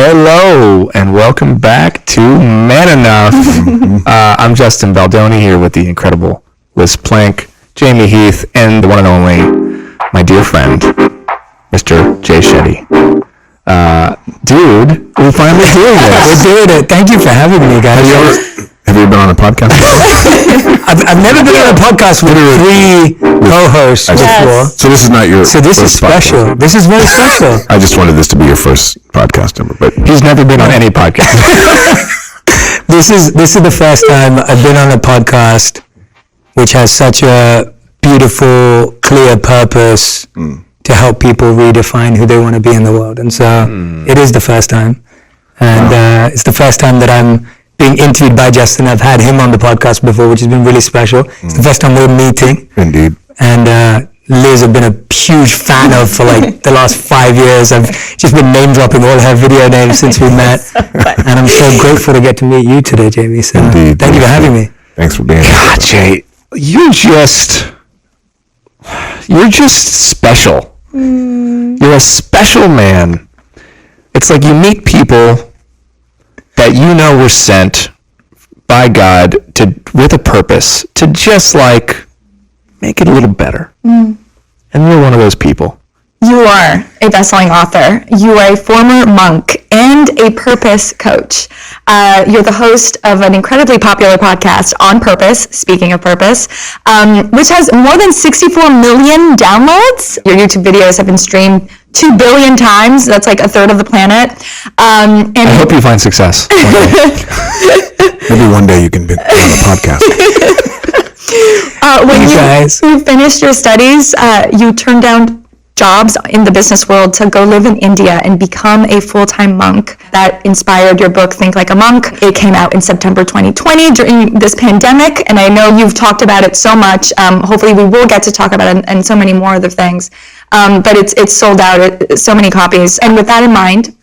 Hello, and welcome back to Man Enough. I'm Justin Baldoni here with the incredible Liz Plank, Jamie Heath, and the one and only, my dear friend, Mr. Jay Shetty. Dude, we're finally doing this. We're doing it. Thank you for having me, guys. Have you ever been on a podcast before? I've never been on a podcast with three co-hosts before. So this is not your So this is special. Podcast. This is very special. I just wanted this to be your first podcast ever, but He's never been on any podcast. This is the first time I've been on a podcast which has such a beautiful, clear purpose to help people redefine who they want to be in the world. And so it is the first time. And it's the first time that I'm being interviewed by Justin. I've had him on the podcast before, which has been really special. It's the first time we're meeting. Indeed. And Liz, I've been a huge fan of for like the last 5 years. I've just been name dropping all her video names since we met. And I'm so grateful to get to meet you today, Jamie. So Indeed. Thank you for having me. Thanks for being here. God, Jay, you're just special. You're a special man. It's like you meet people that you know were sent by God with a purpose to just like make it a little better. And you're one of those people. You are a best-selling author. You are a former monk and a purpose coach. You're the host of an incredibly popular podcast, On Purpose, speaking of purpose, which has more than 64 million downloads. Your YouTube videos have been streamed 2 billion times. That's like a third of the planet. And I hope you find success. Maybe one day you can be on a podcast. When you finished your studies, you turned down jobs in the business world to go live in India and become a full-time monk. That inspired your book, Think Like a Monk. It came out in September 2020 during this pandemic, and I know you've talked about it so much. Hopefully we will get to talk about it and so many more other things. But it's sold out, so many copies. And with that in mind,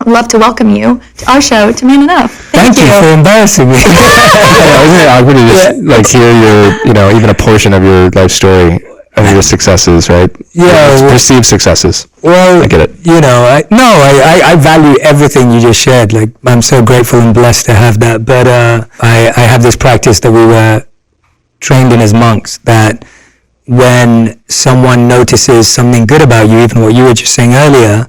I'd love to welcome you to our show, to Man Enough. Thank you for embarrassing me. Isn't it awkward to just like hear your, even a portion of your life story of your successes, right? Yeah. Perceived successes. Well, I get it. I value everything you just shared. Like, I'm so grateful and blessed to have that. But I have this practice that we were trained in as monks, that when someone notices something good about you, even what you were just saying earlier,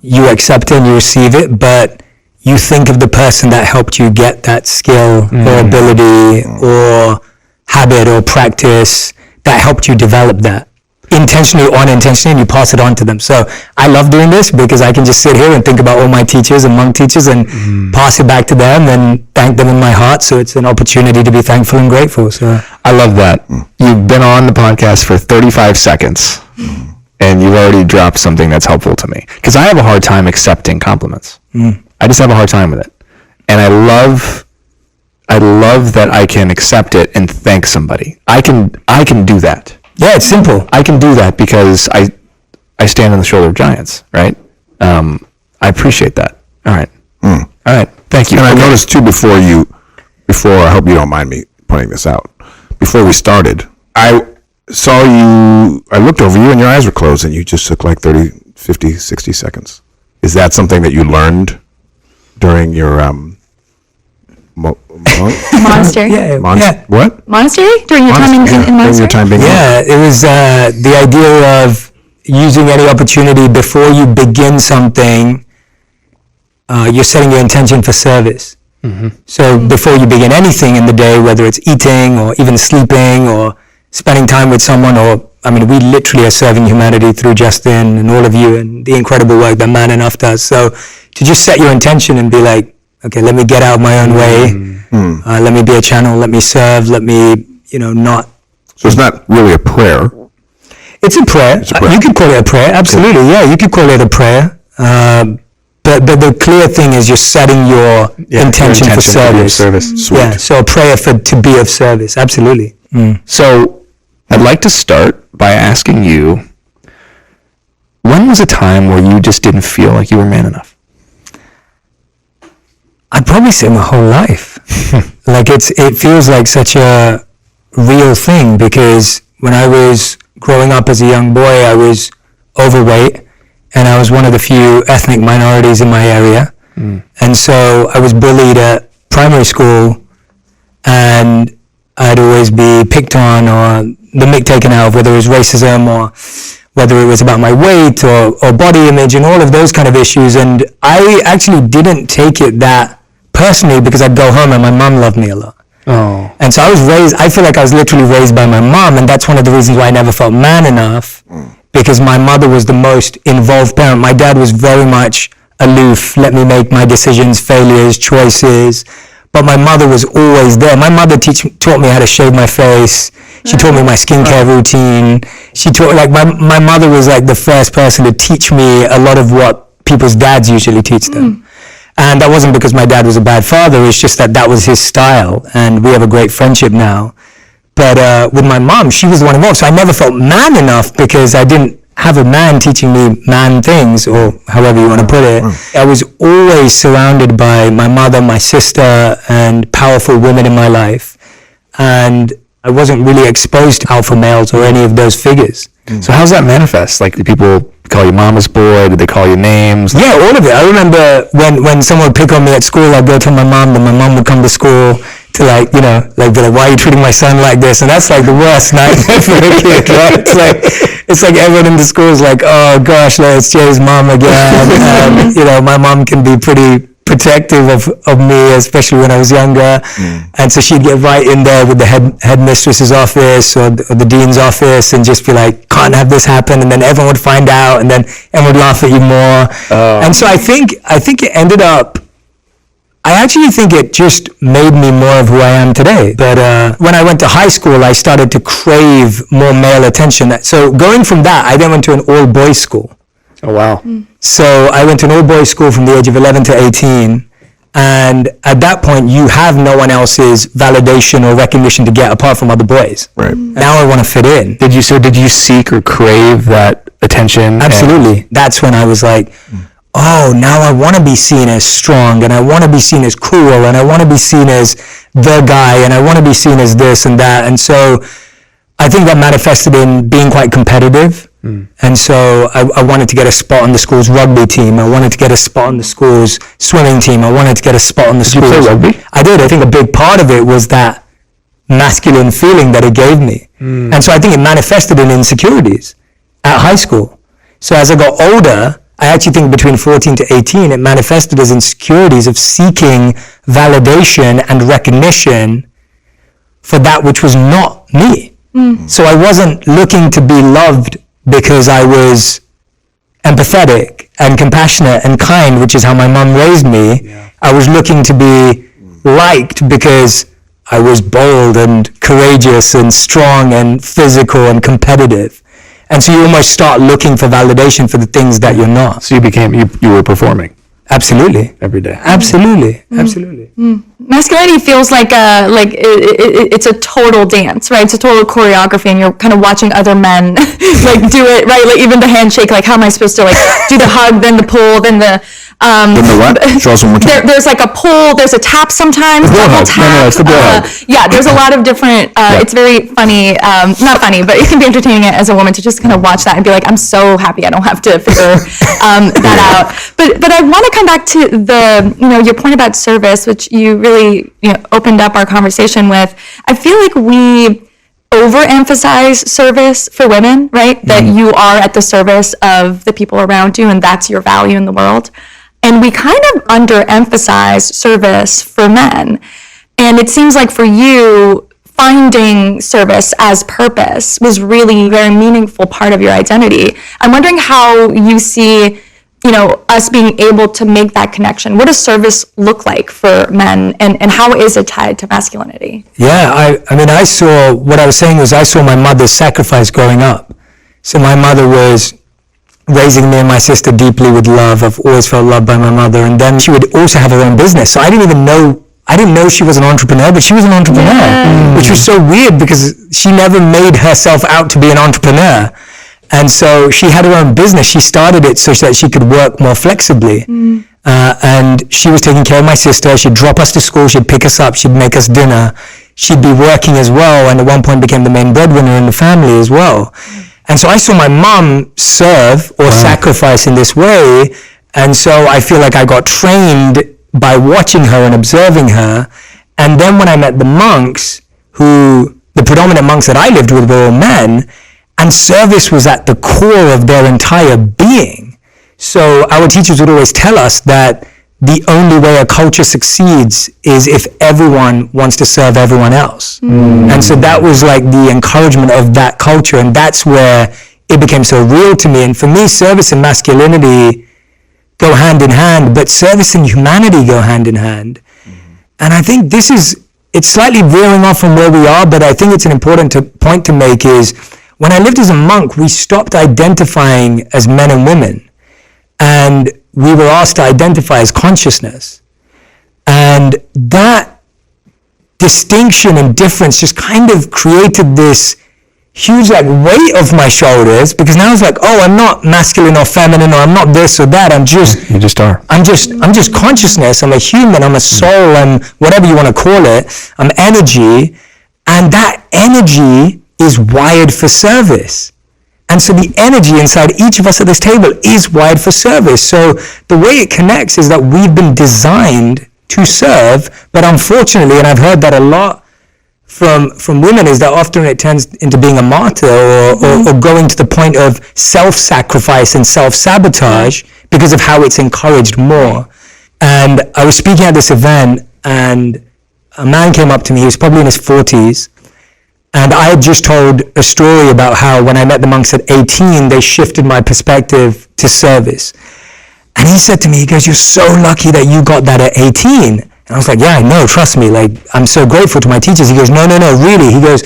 you accept it and you receive it, but you think of the person that helped you get that skill or ability or habit or practice that helped you develop that, intentionally or unintentionally, and you pass it on to them. So I love doing this because I can just sit here and think about all my teachers and monk teachers and pass it back to them and thank them in my heart. So it's an opportunity to be thankful and grateful. So I love that. You've been on the podcast for 35 seconds and you've already dropped something that's helpful to me. Because I have a hard time accepting compliments. I just have a hard time with it. And I love that I can accept it and thank somebody. I can do that. yeah, it's simple. I can do that because I stand on the shoulder of giants, right? I appreciate that. All right. All right. Thank you. And I noticed too before, I hope you don't mind me pointing this out, before we started, I saw you, I looked over you and your eyes were closed and you just took like 30, 50, 60 seconds. Is that something that you learned during your Monastery? What? Monastery? During your time in During monastery? your time being Yeah, it was the idea of using any opportunity before you begin something. You're setting your intention for service. So before you begin anything in the day, whether it's eating or even sleeping or spending time with someone, we literally are serving humanity through Justin and all of you and the incredible work that Man Enough does. So to just set your intention and be like, okay, let me get out of my own way. Let me be a channel. Let me serve. Let me, not. So it's not really a prayer. It's a prayer. You could call it a prayer. Absolutely. Yeah, you could call it a prayer. But the clear thing is you're setting your intention for service. Yeah, so a prayer to be of service. Absolutely. So I'd like to start by asking you, when was a time where you just didn't feel like you were man enough? I'd probably say my whole life. Like it feels like such a real thing, because when I was growing up as a young boy, I was overweight and I was one of the few ethnic minorities in my area. And so I was bullied at primary school, and I'd always be picked on or the mick taken out of, whether it was racism or whether it was about my weight or body image and all of those kind of issues. And I actually didn't take it that personally, because I'd go home and my mom loved me a lot. Oh. And so I feel like I was literally raised by my mom, and that's one of the reasons why I never felt man enough, because my mother was the most involved parent. My dad was very much aloof, let me make my decisions, failures, choices, but my mother was always there. My mother taught me how to shave my face. She taught me my skincare routine. She taught, like, my mother was like the first person to teach me a lot of what people's dads usually teach them. And that wasn't because my dad was a bad father, it's just that was his style, and we have a great friendship now. But with my mom, she was the one involved, so I never felt man enough because I didn't have a man teaching me man things, or however you want to put it. I was always surrounded by my mother, my sister, and powerful women in my life. And I wasn't really exposed to alpha males or any of those figures. So how's that manifest? Like, do people call you mama's boy? Did they call you names? Yeah, all of it. I remember when someone would pick on me at school, I'd go tell my mom, then my mom would come to school to, like, you know, like, be like, why are you treating my son like this? And that's like the worst nightmare for a kid, right? It's like everyone in the school is like, oh gosh, it's Jay's mom again. You know, my mom can be pretty protective of me, especially when I was younger. And so she'd get right in there with the headmistress's office or the dean's office and just be like, can't have this happen. And then everyone would find out, and then everyone would laugh at you more. And so I think it ended up, I actually think it just made me more of who I am today. But when I went to high school, I started to crave more male attention. So going from that, I then went to an all-boys school. Oh, wow. So I went to an all-boys school from the age of 11 to 18. And at that point, you have no one else's validation or recognition to get apart from other boys. Right. Now I want to fit in. Did you seek or crave that attention? Absolutely. That's when I was like, oh, now I want to be seen as strong, and I want to be seen as cool, and I want to be seen as the guy, and I want to be seen as this and that. And so I think that manifested in being quite competitive. And so I wanted to get a spot on the school's rugby team. I wanted to get a spot on the school's swimming team. I wanted to get a spot on the school's... Did you play rugby? I did. I think a big part of it was that masculine feeling that it gave me. And so I think it manifested in insecurities at high school. So as I got older, I actually think between 14 to 18, it manifested as insecurities of seeking validation and recognition for that which was not me. So I wasn't looking to be loved because I was empathetic and compassionate and kind, which is how my mom raised me. Yeah. I was looking to be liked because I was bold and courageous and strong and physical and competitive. And so you almost start looking for validation for the things that you're not. So you were performing. Absolutely. Every day. Absolutely. Absolutely. Masculinity feels like it's a total dance, right? It's a total choreography, and you're kind of watching other men like do it, right? Like even the handshake, like how am I supposed to like do the hug, then the pull, then the Then the what? Show us one more time. There's like a pull, there's a tap sometimes, double tap. No, it's the blow hug. Yeah, there's a lot of different, it's very funny, not funny, but it can be entertaining as a woman to just kind of watch that and be like, I'm so happy I don't have to figure that out. But I want to come back to your point about service, which you really opened up our conversation with. I feel like we overemphasize service for women, right? That you are at the service of the people around you, and that's your value in the world. And we kind of underemphasize service for men. And it seems like for you, finding service as purpose was really a very meaningful part of your identity. I'm wondering how you see, us being able to make that connection. What does service look like for men, and how is it tied to masculinity? Yeah, I saw, what I was saying was I saw my mother's sacrifice growing up. So my mother was raising me and my sister deeply with love. I've always felt loved by my mother. And then she would also have her own business. So I didn't know she was an entrepreneur, but she was an entrepreneur, which was so weird because she never made herself out to be an entrepreneur. And so she had her own business. She started it so that she could work more flexibly. And she was taking care of my sister. She'd drop us to school. She'd pick us up. She'd make us dinner. She'd be working as well, and at one point became the main breadwinner in the family as well. And so I saw my mom serve or sacrifice in this way, And so I feel like I got trained by watching her and observing her. And then when I met the monks, the predominant monks that I lived with were all men, and service was at the core of their entire being. So our teachers would always tell us that the only way a culture succeeds is if everyone wants to serve everyone else. And so that was like the encouragement of that culture, and that's where it became so real to me. And for me, service and masculinity go hand in hand, but service and humanity go hand in hand. And I think it's slightly veering off from where we are, but I think it's an important point to make is, when I lived as a monk, we stopped identifying as men and women, and we were asked to identify as consciousness. And that distinction and difference just kind of created this huge like weight off my shoulders, because now it's like, oh, I'm not masculine or feminine, or I'm not this or that. You just are. I'm just consciousness. I'm a human. I'm a soul. I'm whatever you want to call it. I'm energy, and that energy is wired for service. And so the energy inside each of us at this table is wired for service. So the way it connects is that we've been designed to serve, but unfortunately, and I've heard that a lot from women, is that often it turns into being a martyr or going to the point of self-sacrifice and self-sabotage because of how it's encouraged more. And I was speaking at this event, and a man came up to me. He was probably in his 40s. And I had just told a story about how when I met the monks at 18, they shifted my perspective to service. And he said to me, he goes, "You're so lucky that you got that at 18. And I was like, yeah, I know, trust me. Like, I'm so grateful to my teachers. He goes, no, really. He goes,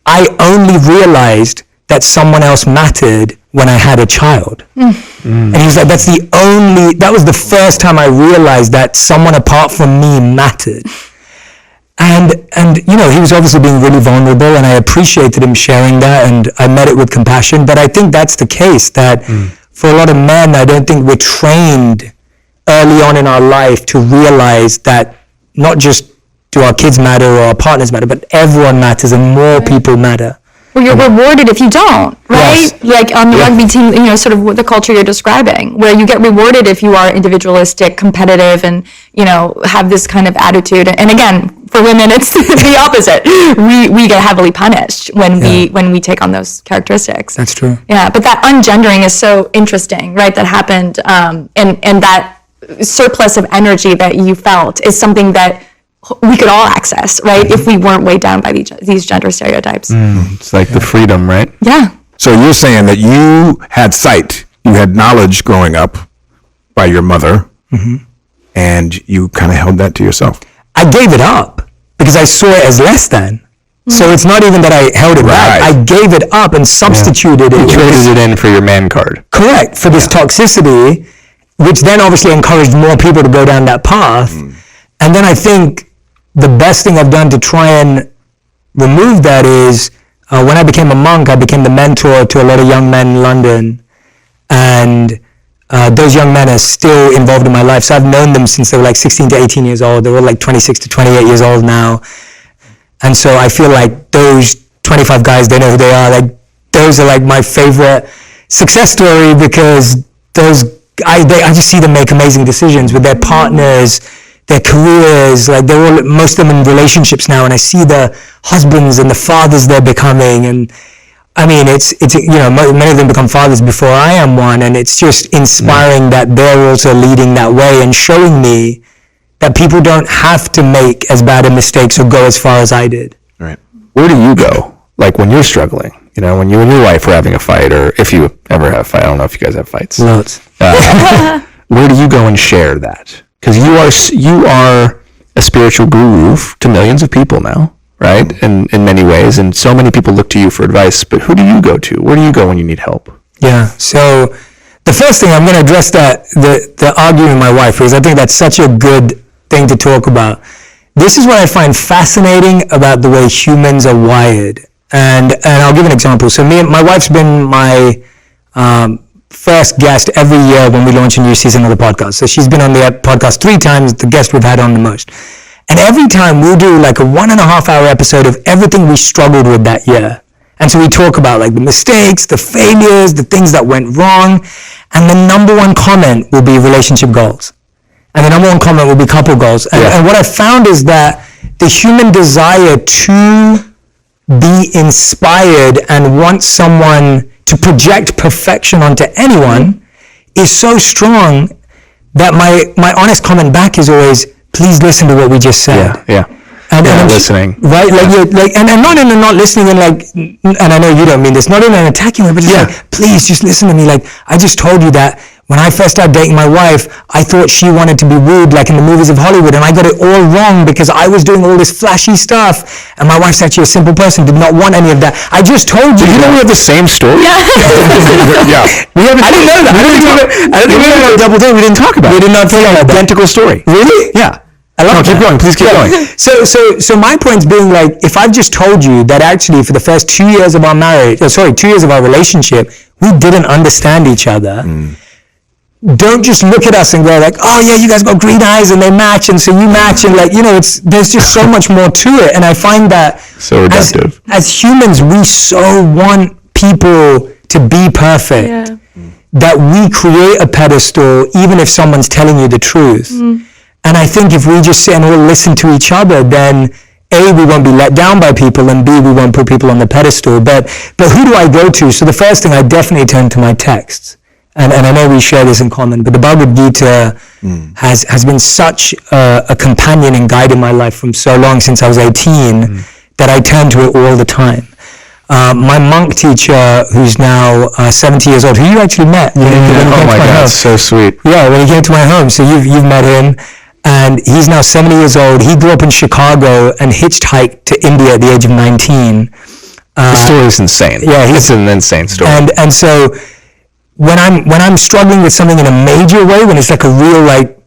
I only realized that someone else mattered when I had a child. And he was like, that was the first time I realized that someone apart from me mattered. And you know, he was obviously being really vulnerable, and I appreciated him sharing that, and I met it with compassion. But I think that's the case, that for a lot of men, I don't think we're trained early on in our life to realize that not just do our kids matter or our partners matter, but everyone matters and more people matter. Well, you're rewarded if you don't, right? Yes. Like on the rugby team, you know, sort of the culture you're describing, where you get rewarded if you are individualistic, competitive, and, you know, have this kind of attitude. And again, for women, it's the opposite. We get heavily punished when we take on those characteristics. That's true. Yeah, but that ungendering is so interesting, right? That happened, and that surplus of energy that you felt is something that we could all access, right? If we weren't weighed down by these gender stereotypes. It's like the freedom, right? Yeah. So you're saying that you had sight, you had knowledge growing up by your mother, and you kind of held that to yourself. I gave it up because I saw it as less than. So it's not even that I held it back. I gave it up and substituted it. You traded it in for your man card. Correct, for this toxicity, which then obviously encouraged more people to go down that path. And then I think the best thing I've done to try and remove that is when I became a monk, I became the mentor to a lot of young men in London. And those young men are still involved in my life. So I've known them since they were like 16 to 18 years old. They're all like 26 to 28 years old now. And so I feel like those 25 guys, they know who they are. Like, those are like my favorite success story, because I just see them make amazing decisions with their partners, their careers. Like, most of them in relationships now, and I see the husbands and the fathers they're becoming. And I mean, it's you know, many of them become fathers before I am one, and it's just inspiring that they're also leading that way and showing me that people don't have to make as bad a mistakes or go as far as I did. Right. Where do you go? Like when you're struggling, you know, when you and your wife are having a fight, or if you ever have a fight, I don't know if you guys have fights. Lots. Where do you go and share that? Because you are a spiritual guru to millions of people now, right? In many ways, and so many people look to you for advice. But who do you go to? Where do you go when you need help? Yeah. So the first thing I'm going to address the argument with my wife, because I think that's such a good thing to talk about. This is what I find fascinating about the way humans are wired. And I'll give an example. So my wife's been my first guest every year when we launch a new season of the podcast. So she's been on the podcast 3 times, the guest we've had on the most. And every time we'll do like a 1.5 hour episode of everything we struggled with that year. And so we talk about like the mistakes, the failures, the things that went wrong. And the number one comment will be relationship goals. And the number one comment will be couple goals. And what I found is that the human desire to be inspired and want someone to project perfection onto anyone is so strong that my honest comment back is always, please listen to what we just said. And I'm listening. Right? Like, you're like, and not in a not listening and like, and I know you don't mean this, not in an attacking way, but just like, please just listen to me. Like, I just told you that when I first started dating my wife, I thought she wanted to be wooed like in the movies of Hollywood, and I got it all wrong because I was doing all this flashy stuff, and my wife's actually a simple person, did not want any of that. I just told you. You know we have the same story? We haven't. I didn't know that. I didn't know that. Double thing we didn't talk about. We did not talk about that. Identical story. Really? Yeah. I love keep going. Please keep going. So my point's being like, if I've just told you that actually for the first 2 years of our marriage, 2 years of our relationship, we didn't understand each other. Don't just look at us and go like, oh yeah, you guys got green eyes and they match, and so you match, and like, you know, there's just so much more to it. And I find that so reductive. As humans, we so want people to be perfect that we create a pedestal even if someone's telling you the truth. And I think if we just sit and all listen to each other, then A, we won't be let down by people, and B, we won't put people on the pedestal. But who do I go to? So the first thing, I definitely turn to my texts. And I know we share this in common, but the Bhagavad Gita has been such a companion and guide in my life from so long, since I was 18, that I turn to it all the time. My monk teacher, who's now 70 years old, who you actually met. Oh my God, so sweet. Yeah, when he came to my home. So you've met him. And he's now 70 years old. He grew up in Chicago and hitchhiked to India at the age of 19. The story is insane. Yeah, it's an insane story. And so when I'm struggling with something in a major way, when it's like a real like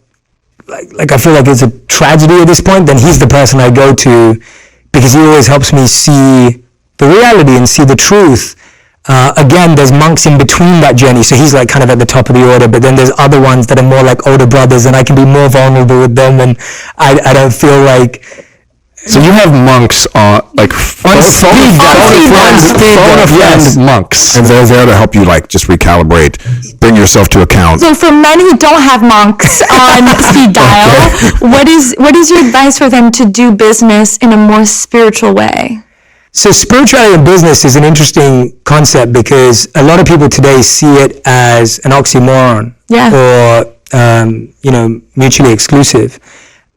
I feel like it's a tragedy at this point, then he's the person I go to, because he always helps me see the reality and see the truth. Again, there's monks in between that journey, so he's like kind of at the top of the order, but then there's other ones that are more like older brothers, and I can be more vulnerable with them, and I don't feel like... So you have monks on, like, phone a friend monks. And they're there to help you, like, just recalibrate, bring yourself to account. So for men who don't have monks on speed dial, what is your advice for them to do business in a more spiritual way? So spirituality and business is an interesting concept, because a lot of people today see it as an oxymoron or, mutually exclusive.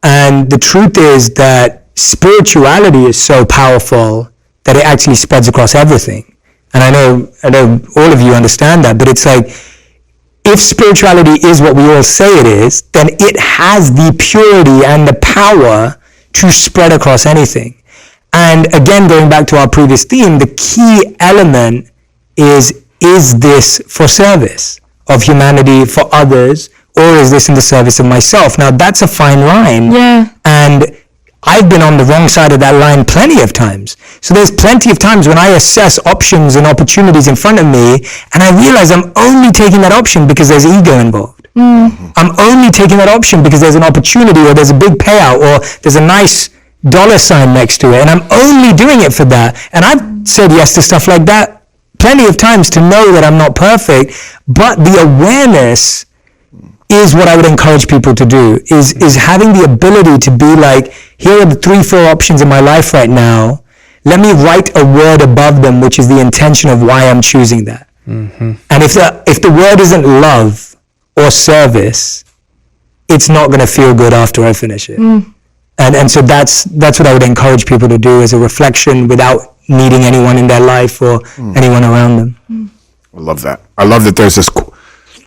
And the truth is that spirituality is so powerful that it actually spreads across everything. And I know all of you understand that, but it's like, if spirituality is what we all say it is, then it has the purity and the power to spread across anything. And again, going back to our previous theme, the key element is this for service of humanity, for others, or is this in the service of myself? Now, that's a fine line. Yeah. And I've been on the wrong side of that line plenty of times. So there's plenty of times when I assess options and opportunities in front of me, and I realize I'm only taking that option because there's ego involved. I'm only taking that option because there's an opportunity, or there's a big payout, or there's a nice dollar sign next to it, and I'm only doing it for that. And I've said yes to stuff like that plenty of times to know that I'm not perfect, but the awareness is what I would encourage people to do, is having the ability to be like, here are the 3-4 options in my life right now. Let me write a word above them, which is the intention of why I'm choosing that. And if the word isn't love or service, it's not going to feel good after I finish it. And so that's what I would encourage people to do, as a reflection without needing anyone in their life or anyone around them. I love that. I love that there's this,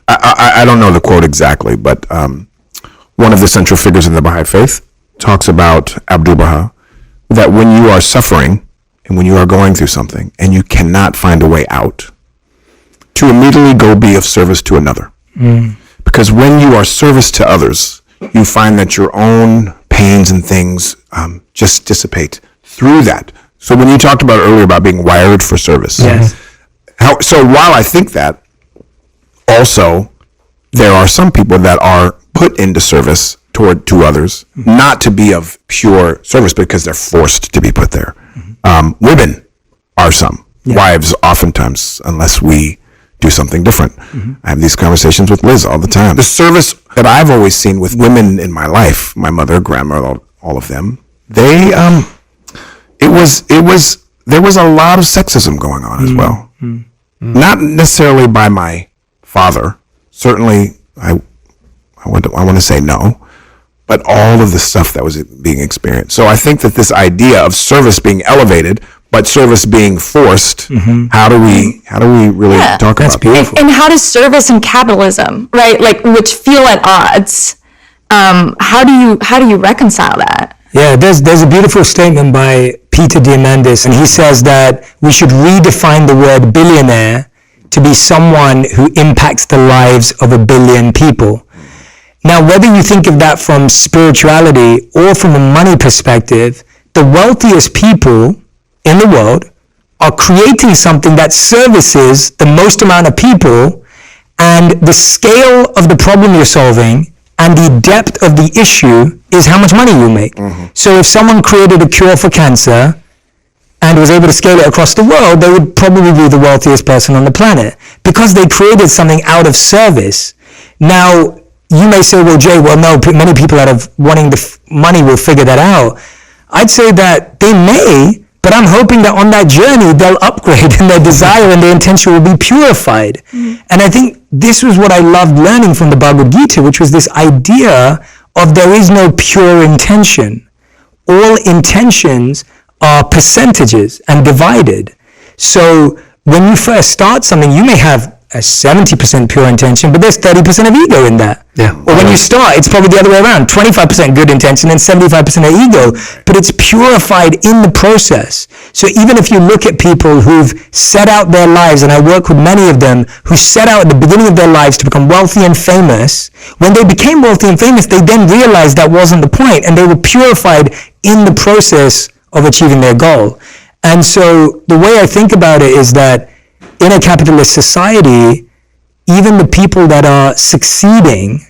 I don't know the quote exactly, but one of the central figures in the Baha'i faith talks about Abdu'l-Baha, that when you are suffering and when you are going through something and you cannot find a way out, to immediately go be of service to another. Because when you are service to others, you find that your own pains and things just dissipate through that. So when you talked about earlier about being wired for service, so while I think that, also there are some people that are put into service to others, not to be of pure service because they're forced to be put there. Women are some. wives oftentimes, unless we do something different. I have these conversations with Liz all the time. The service that I've always seen with women in my life, my mother, grandmother, all of them, they, there was a lot of sexism going on as well. Not necessarily by my father. Certainly, I want to say no, but all of the stuff that was being experienced. So I think that this idea of service being elevated, but service being forced, how do we really talk about that? And how does service and capitalism, right, like, which feel at odds, how do you reconcile that? Yeah, there's a beautiful statement by Peter Diamandis, and he says that we should redefine the word billionaire to be someone who impacts the lives of 1 billion people. Now, whether you think of that from spirituality or from a money perspective, the wealthiest people in the world are creating something that services the most amount of people, and the scale of the problem you're solving and the depth of the issue is how much money you make. So if someone created a cure for cancer and was able to scale it across the world, they would probably be the wealthiest person on the planet because they created something out of service. Now, you may say, well, Jay, well, no, many people out of wanting the money will figure that out. I'd say that they may, but I'm hoping that on that journey, they'll upgrade and their desire and their intention will be purified. And I think this was what I loved learning from the Bhagavad Gita, which was this idea of there is no pure intention. All intentions are percentages and divided. So when you first start something, you may have a 70% pure intention, but there's 30% of ego in that. Or when you start, it's probably the other way around, 25% good intention and 75% of ego, but it's purified in the process. So even if you look at people who've set out their lives, and I work with many of them who set out at the beginning of their lives to become wealthy and famous, when they became wealthy and famous, they then realized that wasn't the point, and they were purified in the process of achieving their goal. And so the way I think about it is that in a capitalist society, even the people that are succeeding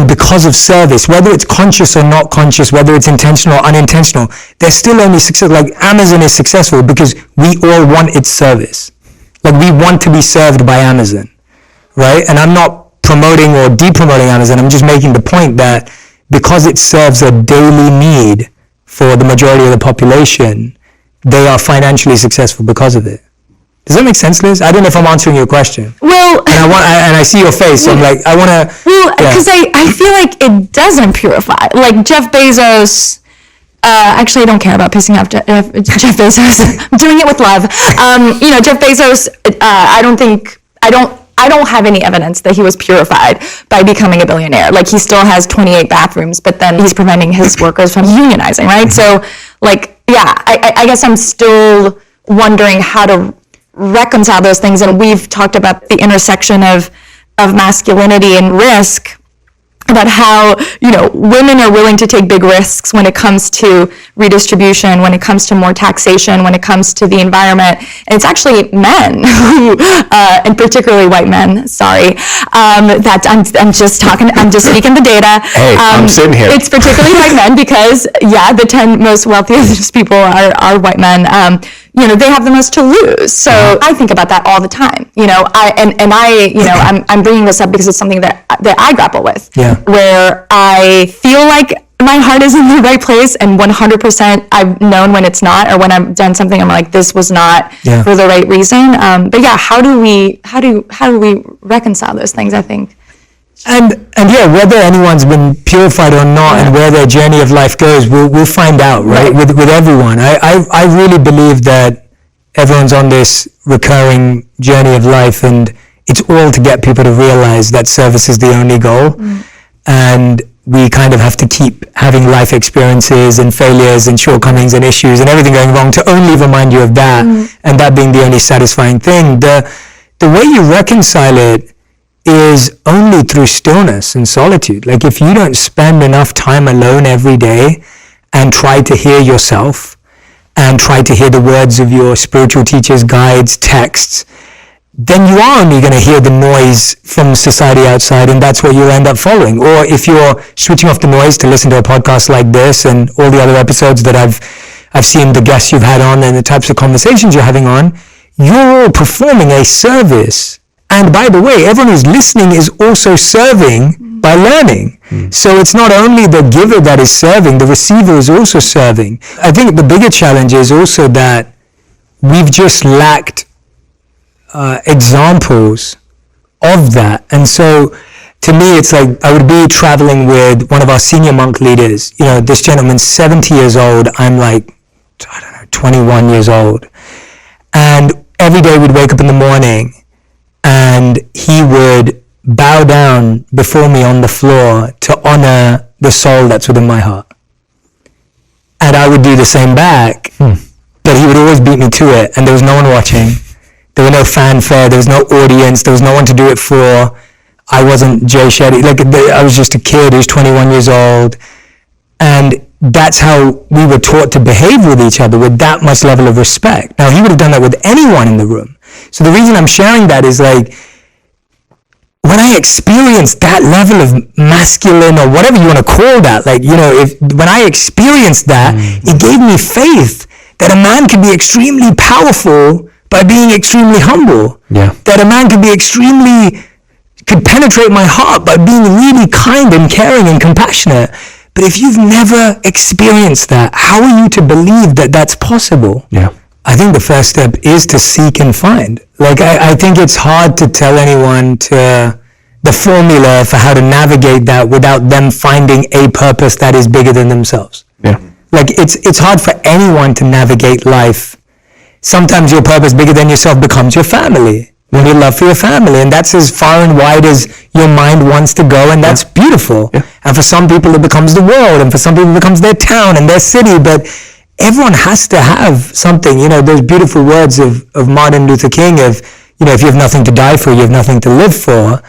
because of service, whether it's conscious or not conscious, whether it's intentional or unintentional, they're still only successful. Like Amazon is successful because we all want its service. Like we want to be served by Amazon, right? And I'm not promoting or de-promoting Amazon. I'm just making the point that because it serves a daily need for the majority of the population, they are financially successful because of it. Does that make sense, Liz? I don't know if I'm answering your question. Well, and I see your face, so I'm like, I want to... Well, because I feel like it doesn't purify. Like Jeff Bezos... actually, I don't care about pissing off Jeff Bezos. I'm doing it with love. Jeff Bezos, I don't have any evidence that he was purified by becoming a billionaire. Like, he still has 28 bathrooms, but then he's preventing his workers from unionizing, right? So, like, yeah, I guess I'm still wondering how to reconcile those things. And we've talked about the intersection of masculinity and risk, about how, women are willing to take big risks when it comes to redistribution, when it comes to more taxation, when it comes to the environment. And it's actually men who, and particularly white men, that I'm just speaking the data. Hey, I'm sitting here. It's particularly white men because, the 10 most wealthiest people are white men. They have the most to lose. So I think about that all the time. I'm bringing this up because it's something that I grapple with. Yeah. Where I feel like my heart is in the right place, and 100% I've known when it's not, or when I've done something I'm like, this was not for the right reason. But yeah, how do we reconcile those things? I think. And whether anyone's been purified or not, and where their journey of life goes, we'll find out, right? With everyone. I really believe that everyone's on this recurring journey of life, and it's all to get people to realize that service is the only goal. And we kind of have to keep having life experiences and failures and shortcomings and issues and everything going wrong to only remind you of that, and that being the only satisfying thing. The way you reconcile it is only through stillness and solitude. Like, if you don't spend enough time alone every day and try to hear yourself and try to hear the words of your spiritual teachers, guides, texts, then you are only going to hear the noise from society outside, and that's what you'll end up following. Or if you're switching off the noise to listen to a podcast like this and all the other episodes that I've I've seen the guests you've had on and the types of conversations you're having on, you're all performing a service. And by the way, everyone who's listening is also serving by learning. So it's not only the giver that is serving, the receiver is also serving. I think the bigger challenge is also that we've just lacked examples of that. And so to me, it's like I would be traveling with one of our senior monk leaders. You know, this gentleman's 70 years old. I'm like, I don't know, 21 years old. And every day we'd wake up in the morning and he would bow down before me on the floor to honor the soul that's within my heart. And I would do the same back, but he would always beat me to it. And there was no one watching. There were no fanfare. There was no audience. There was no one to do it for. I wasn't Jay Shetty. Like, I was just a kid who's 21 years old. And that's how we were taught to behave with each other, with that much level of respect. Now, he would have done that with anyone in the room. So the reason I'm sharing that is, like, when I experienced that level of masculine, or whatever you want to call that, like, you know, when I experienced that, it gave me faith that a man can be extremely powerful by being extremely humble. Yeah. That a man could penetrate my heart by being really kind and caring and compassionate. But if you've never experienced that, how are you to believe that that's possible? Yeah. I think the first step is to seek and find. Like, I think it's hard to tell anyone the formula for how to navigate that without them finding a purpose that is bigger than themselves. Yeah. Like, it's hard for anyone to navigate life. Sometimes your purpose bigger than yourself becomes your family, when your love for your family, and that's as far and wide as your mind wants to go, and that's beautiful. Yeah. And for some people it becomes the world, and for some people it becomes their town and their city, but everyone has to have something. You know, those beautiful words of Martin Luther King of, you know, if you have nothing to die for, you have nothing to live for.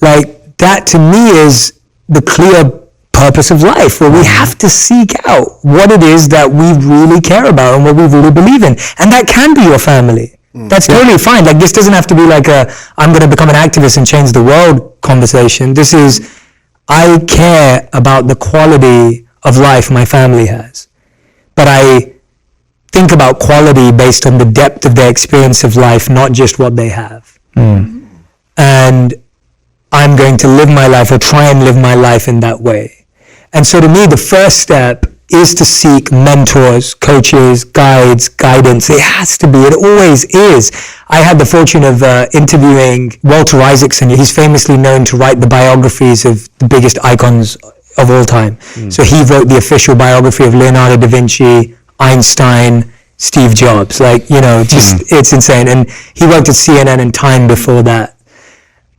Like, that to me is the clear purpose of life, where we have to seek out what it is that we really care about and what we really believe in. And that can be your family. That's totally fine. Like, this doesn't have to be like I'm going to become an activist and change the world conversation. This is, I care about the quality of life my family has. But I think about quality based on the depth of their experience of life, not just what they have. And I'm going to live my life, or try and live my life in that way. And so to me, the first step is to seek mentors, coaches, guides, guidance. It has to be. It always is. I had the fortune of interviewing Walter Isaacson. He's famously known to write the biographies of the biggest icons of all time. So he wrote the official biography of Leonardo da Vinci, Einstein, Steve Jobs. Like, you know, just it's insane. And he worked at CNN and Time before that.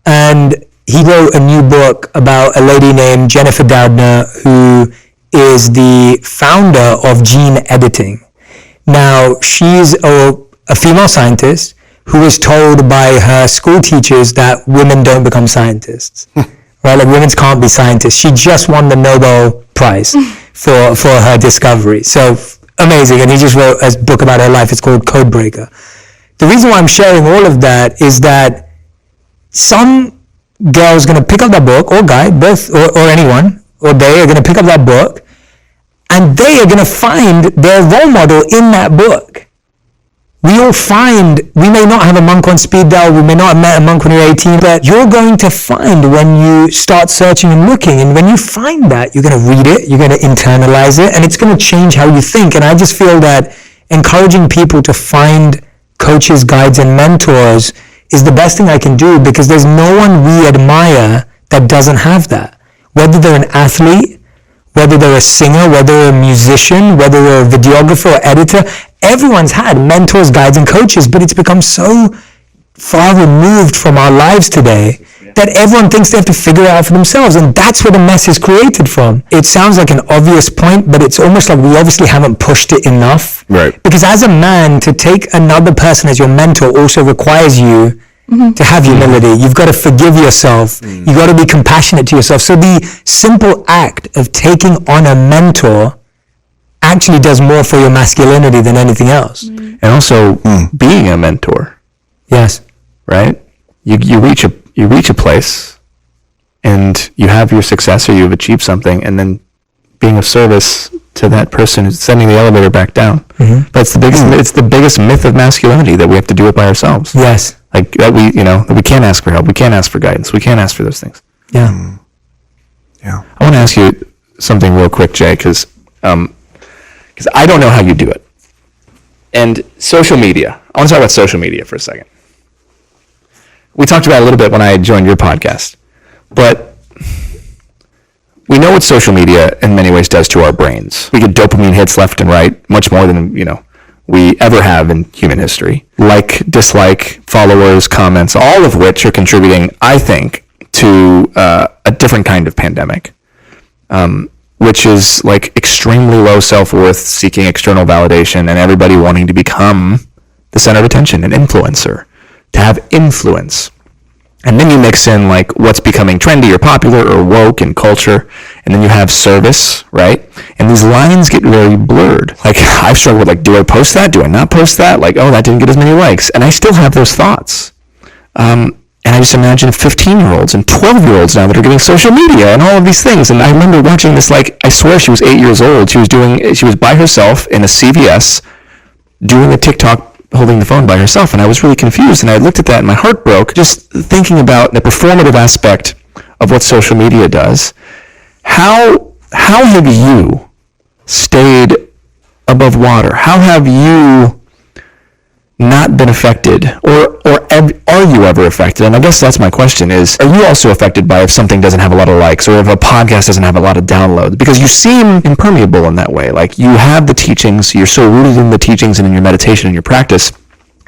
And he wrote a new book about a lady named Jennifer Doudna, who is the founder of gene editing. Now, she's a female scientist who was told by her school teachers that women don't become scientists. Right? Like, women can't be scientists. She just won the Nobel Prize for her discovery. So amazing. And he just wrote a book about her life. It's called Codebreaker. The reason why I'm sharing all of that is that some girl's going to pick up that book, or guy, both, or anyone, or they are going to pick up that book, and they are going to find their role model in that book. We may not have a monk on speed dial, we may not have met a monk when you're 18, but you're going to find when you start searching and looking, and when you find that, you're going to read it, you're going to internalize it, and it's going to change how you think. And I just feel that encouraging people to find coaches, guides, and mentors is the best thing I can do, because there's no one we admire that doesn't have that. Whether they're an athlete, whether they're a singer, whether they're a musician, whether they're a videographer or editor, everyone's had mentors, guides, and coaches, but it's become so far removed from our lives today that everyone thinks they have to figure it out for themselves, and that's where the mess is created from. It sounds like an obvious point, but it's almost like we obviously haven't pushed it enough. Right. Because as a man, to take another person as your mentor also requires you to have humility. You've got to forgive yourself. You've got to be compassionate to yourself. So the simple act of taking on a mentor actually does more for your masculinity than anything else. And also being a mentor. Yes. Right? You reach a place and you have your success, or you've achieved something, and then being of service to that person who's sending the elevator back down. Mm-hmm. But it's the biggest myth of masculinity that we have to do it by ourselves. Yes. Like that that we can't ask for help. We can't ask for guidance. We can't ask for those things. Yeah. Mm. Yeah. I want to ask you something real quick, Jay, because I don't know how you do it. And social media. I want to talk about social media for a second. We talked about it a little bit when I joined your podcast, but we know what social media in many ways does to our brains. We get dopamine hits left and right, much more than, we ever have in human history. Like, dislike, followers, comments, all of which are contributing, I think, to a different kind of pandemic, which is like extremely low self-worth, seeking external validation, and everybody wanting to become the center of attention, an influencer, to have influence. And then you mix in like what's becoming trendy or popular or woke in culture, and then you have service, right? And these lines get very blurred. Like, I've struggled with, like, do I post that? Do I not post that? Like, oh, that didn't get as many likes. And I still have those thoughts. And I just imagine 15-year-olds and 12-year-olds now that are getting social media and all of these things. And I remember watching this, like, I swear she was 8 years old. She was by herself in a CVS doing a TikTok holding the phone by herself, and I was really confused, and I looked at that and my heart broke just thinking about the performative aspect of what social media does. How have you stayed above water? How have you not been affected, or are you ever affected? And I guess that's my question is, are you also affected by if something doesn't have a lot of likes, or if a podcast doesn't have a lot of downloads? Because you seem impermeable in that way. Like, you have the teachings, you're so rooted in the teachings and in your meditation and your practice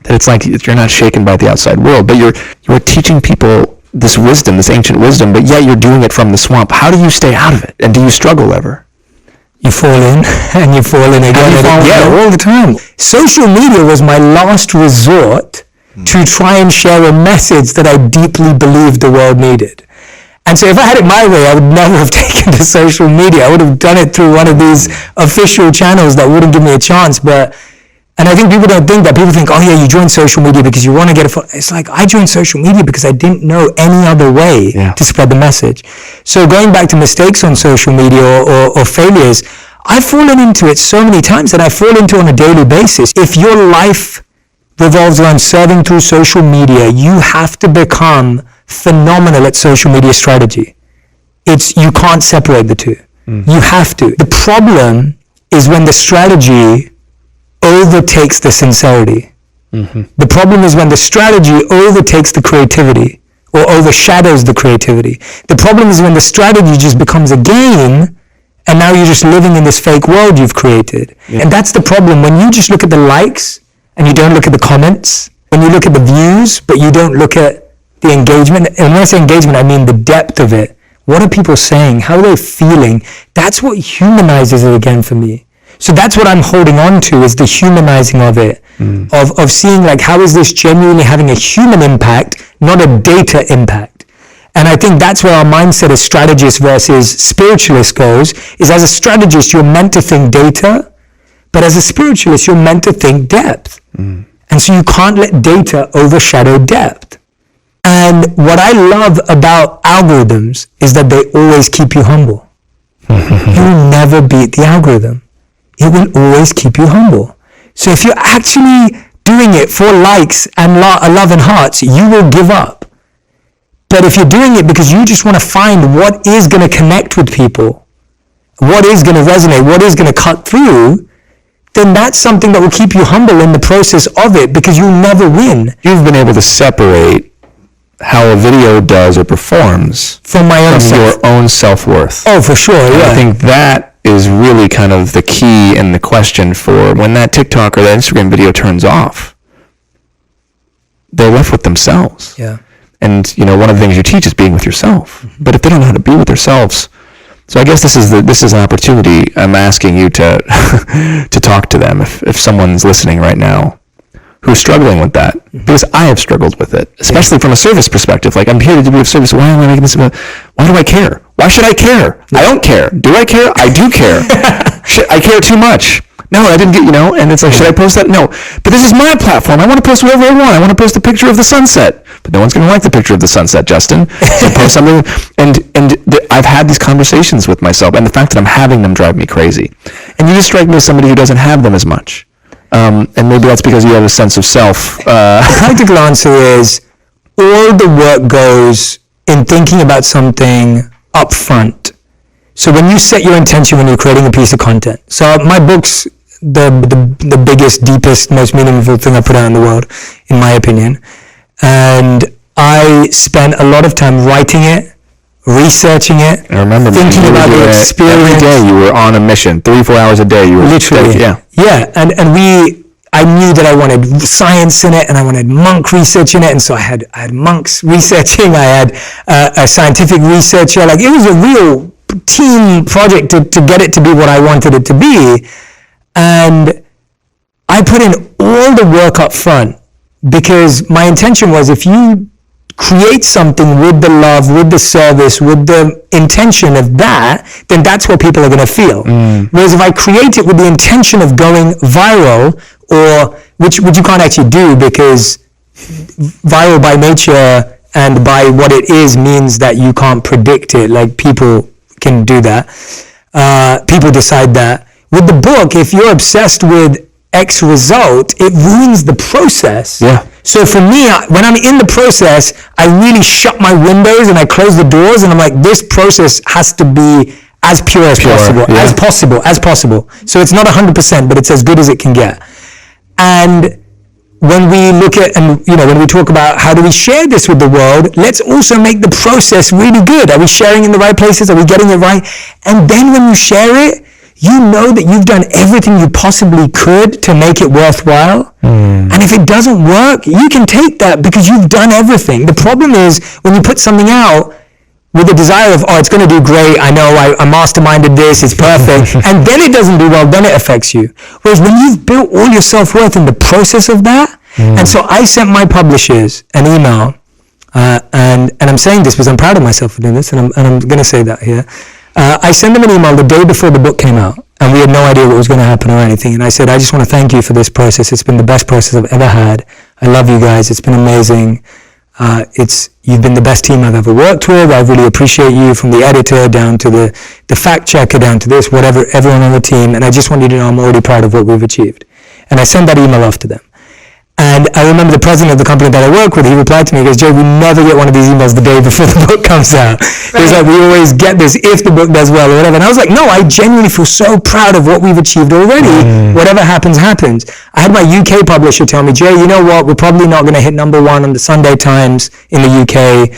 that it's like you're not shaken by the outside world, but you're teaching people this wisdom, this ancient wisdom, but yet you're doing it from the swamp. How do you stay out of it? And do you struggle ever? You fall in, and you fall in again. All the time. Social media was my last resort to try and share a message that I deeply believed the world needed. And so if I had it my way, I would never have taken to social media. I would have done it through one of these official channels that wouldn't give me a chance. And I think people don't think that. People think, oh yeah, you joined social media because you want to get it's like, I joined social media because I didn't know any other way to spread the message. So going back to mistakes on social media or failures, I've fallen into it so many times that I fall into on a daily basis. If your life revolves around serving through social media, you have to become phenomenal at social media strategy. You can't separate the two. You have to. The problem is when the strategy overtakes the sincerity. Mm-hmm. The problem is when the strategy overtakes the creativity or overshadows the creativity. The problem is when the strategy just becomes a game and now you're just living in this fake world you've created. Yeah. And that's the problem. When you just look at the likes and you don't look at the comments, when you look at the views but you don't look at the engagement, and when I say engagement, I mean the depth of it. What are people saying? How are they feeling? That's what humanizes it again for me. So that's what I'm holding on to, is the humanizing of it, of seeing like, how is this genuinely having a human impact, not a data impact? And I think that's where our mindset as strategists versus spiritualists goes, is as a strategist, you're meant to think data, but as a spiritualist, you're meant to think depth. And so you can't let data overshadow depth. And what I love about algorithms is that they always keep you humble. You will never beat the algorithm. It will always keep you humble. So if you're actually doing it for likes and love and hearts, you will give up. But if you're doing it because you just want to find what is going to connect with people, what is going to resonate, what is going to cut through, then that's something that will keep you humble in the process of it, because you'll never win. You've been able to separate how a video does or performs from your own self-worth. Oh, for sure, yeah. I think that is really kind of the key and the question for when that TikTok or that Instagram video turns off. They're left with themselves. Yeah. And, one of the things you teach is being with yourself. But if they don't know how to be with themselves, so I guess this is an opportunity. I'm asking you to to talk to them if someone's listening right now who's struggling with that, because I have struggled with it, especially from a service perspective. Like, I'm here to be of service. Why am I making this? Why do I care? Why should I care? I don't care. Do I care? I do care. I care too much. No, I didn't get, and it's like, should I post that? No, but this is my platform. I want to post whatever I want. I want to post a picture of the sunset, but no one's going to like the picture of the sunset, Justin. So post something, I've had these conversations with myself, and the fact that I'm having them drive me crazy. And you just strike me as somebody who doesn't have them as much. And maybe that's because you have a sense of self. The practical answer is all the work goes in thinking about something up front. So when you set your intention when you're creating a piece of content. So my book's the biggest, deepest, most meaningful thing I put out in the world, in my opinion. And I spent a lot of time writing it, researching it, I remember thinking about the experience. Every day you were on a mission, 3-4 hours a day. You were literally, yeah. And I knew that I wanted science in it, and I wanted monk research in it, and so I had monks researching. I had a scientific researcher. Like, it was a real team project to get it to be what I wanted it to be. And I put in all the work up front because my intention was, if you create something with the love, with the service, with the intention of that, then that's what people are going to feel. Whereas if I create it with the intention of going viral, or which you can't actually do, because viral by nature and by what it is means that you can't predict it. Like, people can do that. People decide that. With the book, if you're obsessed with X result, it ruins the process. Yeah. So for me, when I'm in the process, I really shut my windows and I close the doors, and I'm like, this process has to be as pure as possible. So it's not 100%, but it's as good as it can get. And when we look at, and when we talk about how do we share this with the world, let's also make the process really good. Are we sharing in the right places? Are we getting it right? And then when you share it, you know that you've done everything you possibly could to make it worthwhile. And if it doesn't work, you can take that because you've done everything. The problem is when you put something out with the desire of, it's going to do great, I know, I masterminded this, it's perfect, and then it doesn't do well, then it affects you. Whereas when you've built all your self-worth in the process of that, and so I sent my publishers an email, and I'm saying this because I'm proud of myself for doing this, and I'm going to say that here. I sent them an email the day before the book came out, and we had no idea what was going to happen or anything, and I said, I just want to thank you for this process. It's been the best process I've ever had. I love you guys. It's been amazing. You've been the best team I've ever worked with. I really appreciate you, from the editor down to the fact checker, down to this, whatever, everyone on the team. And I just want you to know I'm already proud of what we've achieved. And I sent that email off to them. And I remember the president of the company that I work with, he replied to me, he goes, Joe, we never get one of these emails the day before the book comes out. Right. He's like, we always get this if the book does well or whatever. And I was like, no, I genuinely feel so proud of what we've achieved already. Whatever happens, happens. I had my UK publisher tell me, Jay, you know what, we're probably not going to hit number one on the Sunday Times in the UK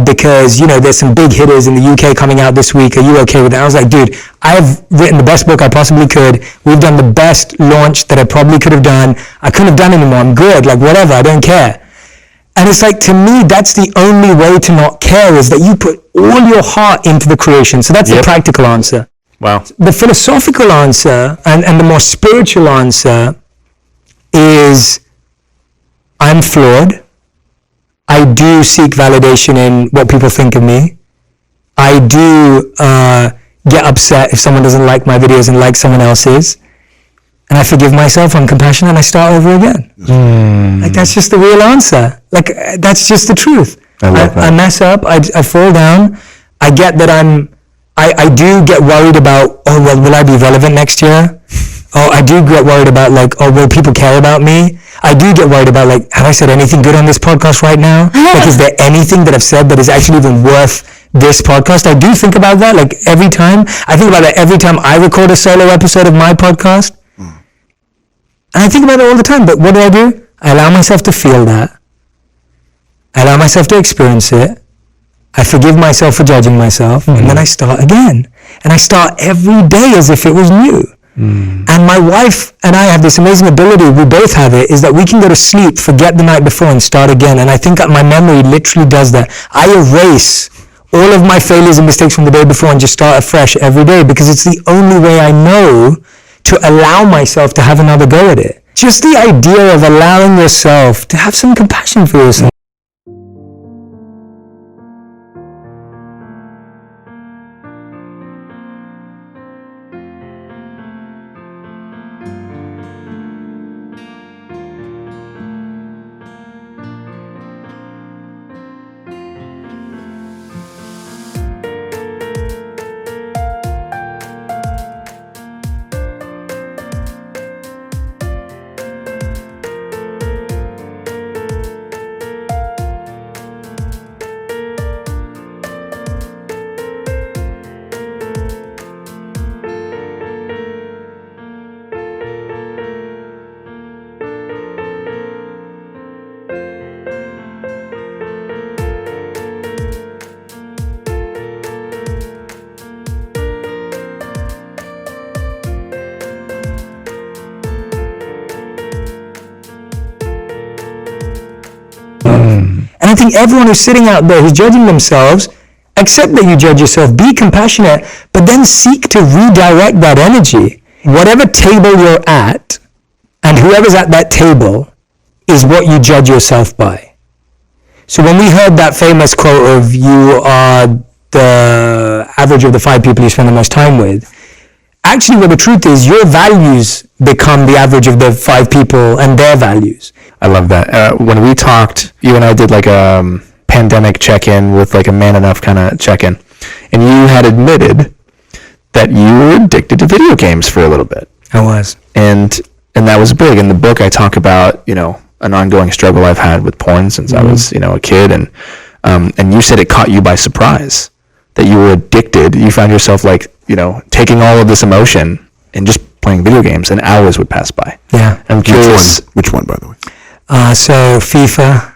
because, there's some big hitters in the UK coming out this week. Are you okay with that? I was like, dude, I've written the best book I possibly could. We've done the best launch that I probably could have done. I couldn't have done anymore. I'm good. Like, whatever. I don't care. And it's like, to me, that's the only way to not care, is that you put all your heart into the creation. So that's the practical answer. Wow. The philosophical answer and the more spiritual answer is, I'm flawed. I do seek validation in what people think of me. I do get upset if someone doesn't like my videos and like someone else's. And I forgive myself, I'm compassionate, and I start over again. Like, that's just the real answer. Like, that's just the truth. I love that. I mess up, I fall down. I get that I do get worried about, will I be relevant next year? I do get worried about, will people care about me? I do get worried about, have I said anything good on this podcast right now? Is there anything that I've said that is actually even worth this podcast? I do think about that, every time. I think about that every time I record a solo episode of my podcast. And I think about it all the time, but what do? I allow myself to feel that. I allow myself to experience it. I forgive myself for judging myself, and then I start again. And I start every day as if it was new. And my wife and I have this amazing ability, we both have it, is that we can go to sleep, forget the night before, and start again. And I think that my memory literally does that. I erase all of my failures and mistakes from the day before and just start afresh every day, because it's the only way I know to allow myself to have another go at it. Just the idea of allowing yourself to have some compassion for yourself. And I think everyone who's sitting out there who's judging themselves, accept that you judge yourself, be compassionate, but then seek to redirect that energy. Whatever table you're at, and whoever's at that table, is what you judge yourself by. So when we heard that famous quote of you are the average of the 5 people you spend the most time with, actually what the truth is, your values become the average of the 5 people and their values. I love that. When we talked, you and I did like a pandemic check-in with like a man enough kind of check-in, and you had admitted that you were addicted to video games for a little bit. I was. And that was big. In the book, I talk about, an ongoing struggle I've had with porn since I was, a kid. And you said it caught you by surprise, that you were addicted. You found yourself like, taking all of this emotion and just playing video games, and hours would pass by. Yeah. I'm curious. Which one, by the way? So FIFA,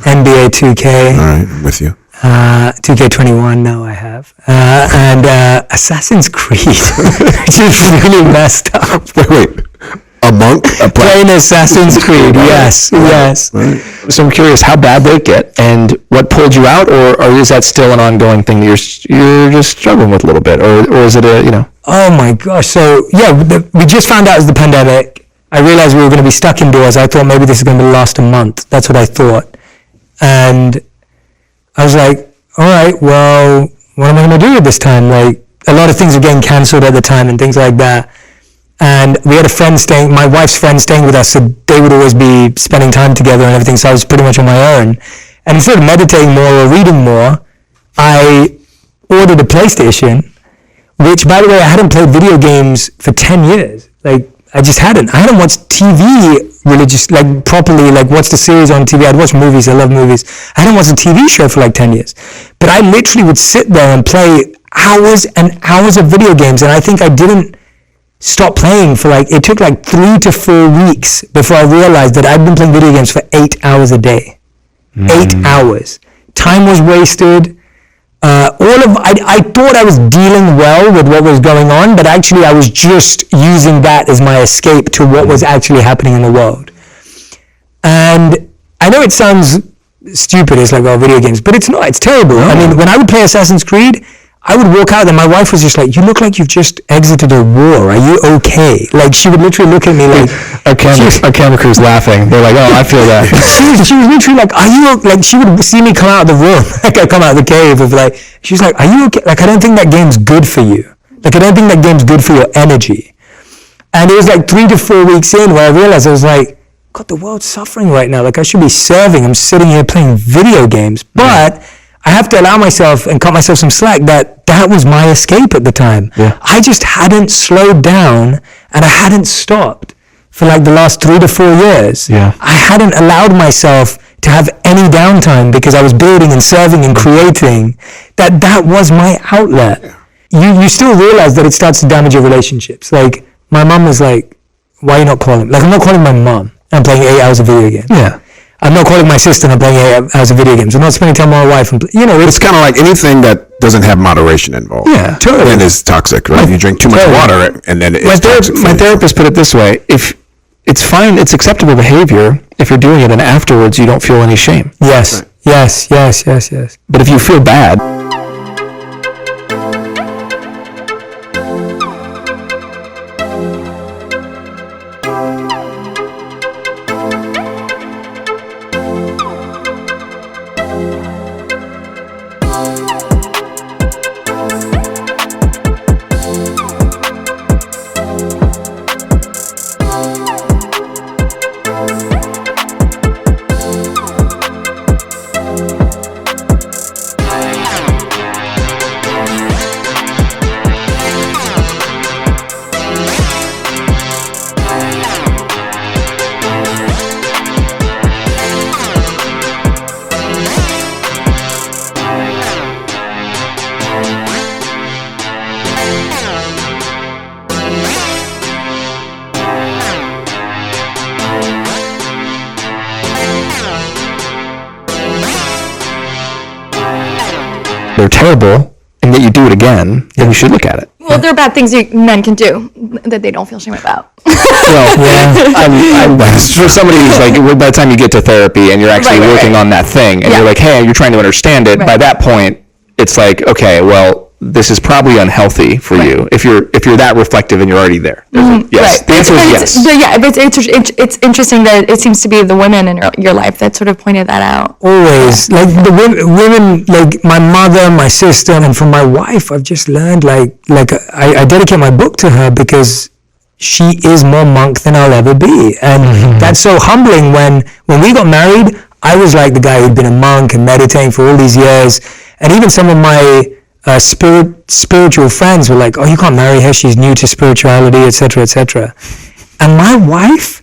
NBA 2K. All right, I'm with you. 2K21, no, I have. And Assassin's Creed, which is really messed up. Wait. A monk? Playing Assassin's Creed, yes. Right. So I'm curious how bad they get, and what pulled you out, or is that still an ongoing thing that you're just struggling with a little bit, or is it Oh my gosh, so yeah, we just found out it was the pandemic. I realized we were going to be stuck indoors. I thought maybe this is going to last a month. That's what I thought. And I was like, all right, well, what am I going to do at this time? Like, a lot of things were getting cancelled at the time and things like that. And we had a friend my wife's friend staying with us, so they would always be spending time together and everything, so I was pretty much on my own. And instead of meditating more or reading more, I ordered a PlayStation, which, by the way, I hadn't played video games for 10 years. Like, I just hadn't. I hadn't watched TV properly, watched the series on TV. I'd watch movies, I love movies. I hadn't watched a TV show for 10 years. But I literally would sit there and play hours and hours of video games, and I think I didn't stop playing for it took 3 to 4 weeks before I realized that I'd been playing video games for 8 hours a day. 8 hours. Time was wasted. I thought I was dealing well with what was going on, but actually I was just using that as my escape to what was actually happening in the world. And I know it sounds stupid, it's video games, but it's not, it's terrible. I mean, when I would play Assassin's Creed, I would walk out there, my wife was just like, you look like you've just exited a war, are you okay? She would literally look at me like... Our camera crew's laughing. They're like, oh, I feel that. she was literally like, are you... she would see me come out of the room, I come out of the cave, she was like, are you okay? I don't think that game's good for you. I don't think that game's good for your energy. And it was 3 to 4 weeks in where I realized, I was like, God, the world's suffering right now. I should be serving. I'm sitting here playing video games. But... I have to allow myself and cut myself some slack that was my escape at the time. Yeah. I just hadn't slowed down and I hadn't stopped for the last 3 to 4 years. Yeah. I hadn't allowed myself to have any downtime because I was building and serving and creating. That was my outlet. You still realize that it starts to damage your relationships. My mom was like, why are you not calling? I'm not calling my mom. I'm playing 8 hours of video games. Yeah. I'm not calling my sister and I'm playing 8 hours of video games. I'm not spending time with my wife. It's kind of like anything that doesn't have moderation involved. Yeah, totally. Then it's toxic, right? You drink too much water and then it's toxic. My therapist put it this way: if it's fine, it's acceptable behavior if you're doing it, and afterwards you don't feel any shame. Yes, right. Yes. But if you feel bad. They're terrible, and that you do it again, then you should look at it. Well, there are bad things men can do that they don't feel shame about. Well, for somebody who's like, by the time you get to therapy and you're actually working on that thing, and you're like, hey, you're trying to understand it. By that point, it's like, okay, well, this is probably unhealthy for you if you're that reflective and you're already there. Yes, the answer is yes. It's interesting that it seems to be the women in your life that sort of pointed that out. Always, like the women, like my mother, my sister, and from my wife, I've just learned like I dedicate my book to her because she is more monk than I'll ever be, and that's so humbling. When we got married, I was like the guy who'd been a monk and meditating for all these years, and even some of my spiritual friends were like, oh, you can't marry her, she's new to spirituality, etc., etc. And my wife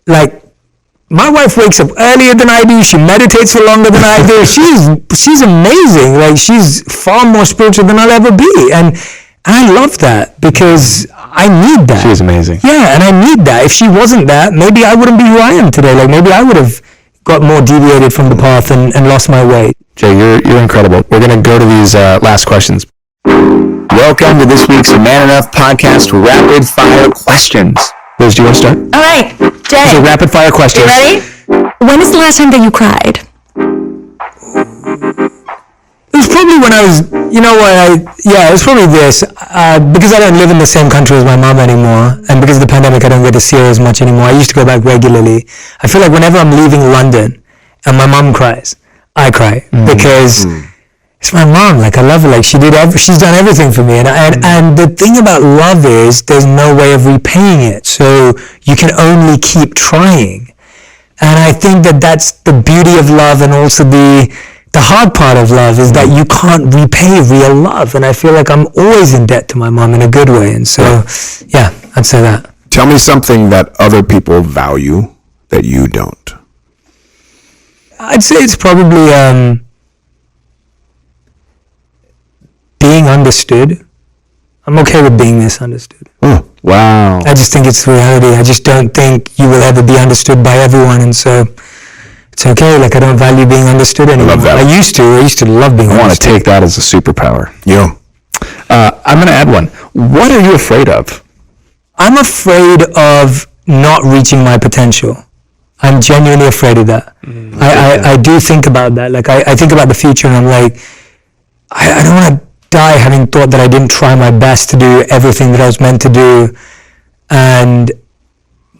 wakes up earlier than I do, she meditates for longer than I do, she's amazing, like she's far more spiritual than I'll ever be, and I love that because I need that. She's amazing. Yeah, and I need that. If she wasn't that, maybe I wouldn't be who I am today, like maybe I would have got more deviated from the path and lost my way. Jay, you're incredible. We're going to go to these last questions. Welcome to this week's Man Enough Podcast Rapid Fire Questions. Liz, do you want to start? All right, Jay. So rapid fire questions. You ready? When is the last time that you cried? It was probably when I was, it was probably this, because I don't live in the same country as my mom anymore, and because of the pandemic I don't get to see her as much anymore. I used to go back regularly. I feel like whenever I'm leaving London and my mom cries, I cry, because it's my mom, like I love her, like she's done everything for me, and the thing about love is there's no way of repaying it, so you can only keep trying. And I think that that's the beauty of love, and also the hard part of love is that you can't repay real love, and I feel like I'm always in debt to my mom in a good way, and so yeah, I'd say that. Tell me something that other people value that you don't. I'd say it's probably being understood. I'm okay with being misunderstood. Oh, wow. I just think it's reality. I just don't think you will ever be understood by everyone, and so it's okay. Like I don't value being understood anymore. I love that. I used to love being understood. I want to take that as a superpower. Yeah. I'm going to add one. What are you afraid of? I'm afraid of not reaching my potential. I'm genuinely afraid of that. I do think about that. Like I think about the future, and I'm like, I don't want to die having thought that I didn't try my best to do everything that I was meant to do. And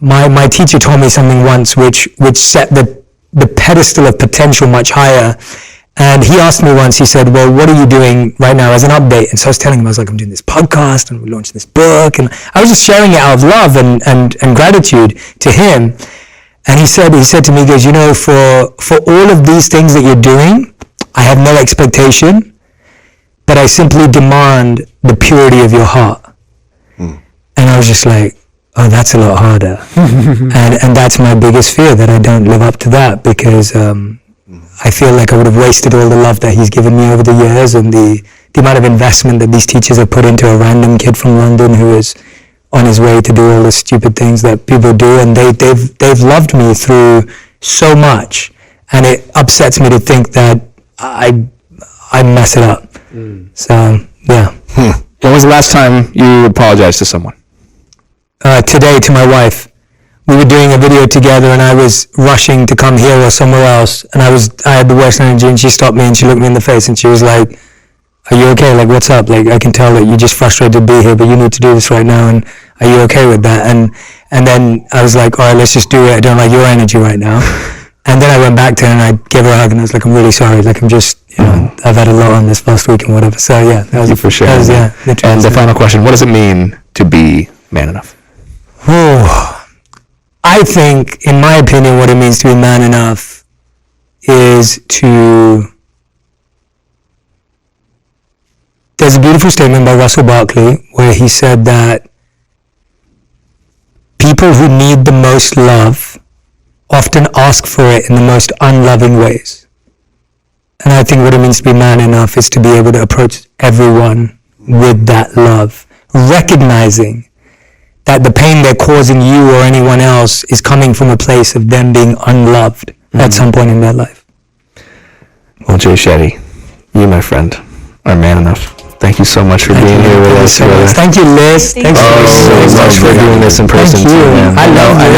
my teacher told me something once which set the pedestal of potential much higher. And he asked me once, he said, well, what are you doing right now as an update? And so I was telling him, I was like, I'm doing this podcast and we're launching this book. And I was just sharing it out of love and gratitude to him. And he said to me, he goes, for all of these things that you're doing, I have no expectation, but I simply demand the purity of your heart. And I was just like, oh, that's a lot harder. and that's my biggest fear, that I don't live up to that, because I feel like I would have wasted all the love that he's given me over the years, and the amount of investment that these teachers have put into a random kid from London who is on his way to do all the stupid things that people do, and they've loved me through so much, and it upsets me to think that I mess it up. So yeah. When was the last time you apologized to someone? Today, to my wife. We were doing a video together, and I was rushing to come here or somewhere else, and I had the worst energy, and she stopped me and she looked me in the face and she was like, are you okay? Like, what's up? Like, I can tell that you're just frustrated to be here, but you need to do this right now, and are you okay with that? And then I was like, all right, let's just do it. I don't like your energy right now. And then I went back to her and I gave her a hug and I was like, I'm really sorry. Like, I'm just, I've had a lot on this last week and whatever. So yeah, that was for sure. That was, yeah. And the final question, what does it mean to be man enough? Oh, I think, in my opinion, what it means to be man enough is to... There's a beautiful statement by Russell Barkley where he said that people who need the most love often ask for it in the most unloving ways. And I think what it means to be man enough is to be able to approach everyone with that love, recognizing that the pain they're causing you or anyone else is coming from a place of them being unloved at some point in their life. Well, Jay Shetty, you, my friend, are man enough. Thank you so much for being here with us. Thank you, Liz. Thanks So much for doing this in person Thank too, you. man. I love know